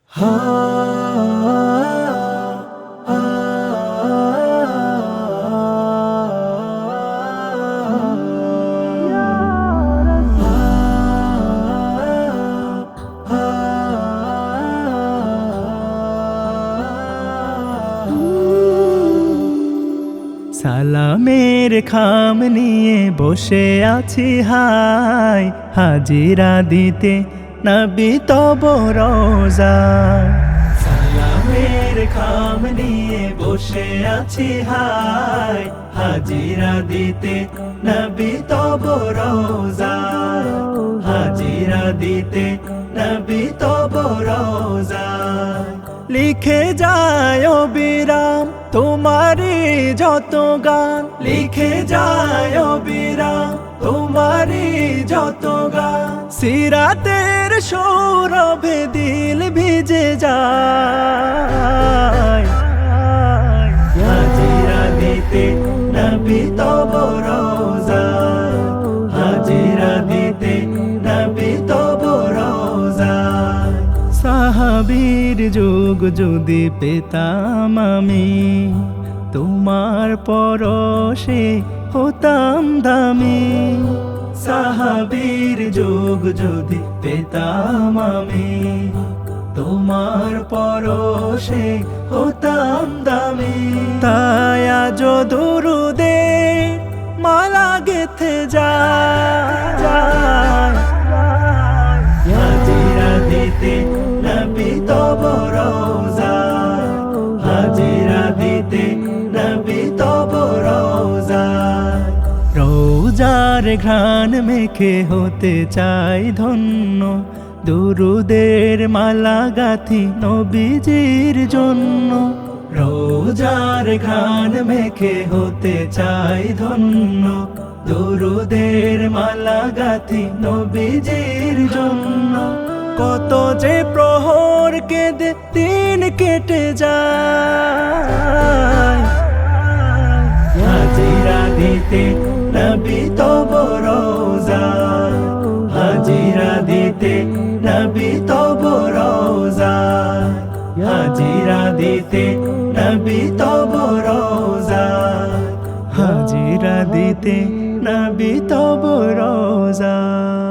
সালামের খাম নিয়ে বসে আছি হায়, হাজিরা দিতে নবী তব রোজায়। সালামের খাম নিয়ে বসে আছি হায়, হাজিরা দিতে নবী তব রোজায়। হাজিরা দিতে নবী তব রোজায়। লিখে যায় অবিরাম তোমারি যত গান, লিখে যায় অবিরাম তোমারি যত গান। সিরাতের সৌরভে দিল ভিজে যায়, হাজিরা দিতে নবী তব রোজায়। হাজিরা দিতে নবী তব রোজায়। সাহাবীর যুগ যদি পেতাম আমি, তোমার পরশে হতাম দামি। সাহাবীর যুগ যদি পেতাম আমি, তোমার পরশে হতাম দামি। তাই আজ দুরুদে মালা গেথে যায়, হাজিরা দিতে নবী তব রোজায়। হাজিরা দিতে নবী তব রোজায়। রোজার ঘ্রাণ মেখে হতে চাই ধন্য, দুরুদের মালা গাথি নবীজির জন্য। রোজার ঘ্রাণ মেখে হতে চাই ধন্য, দুরুদের মালা গাথি নবীজির জন্য। কত যে প্রহর কেঁদে দিন কেটে যায়, হাজিরা দিতে নবী তব রোজায়। হাজিরা দিতে নবী তব রোজায়। হাজিরা দিতে নবী তব রোজায়। হাজিরা দিতে নবী তব রোজায়।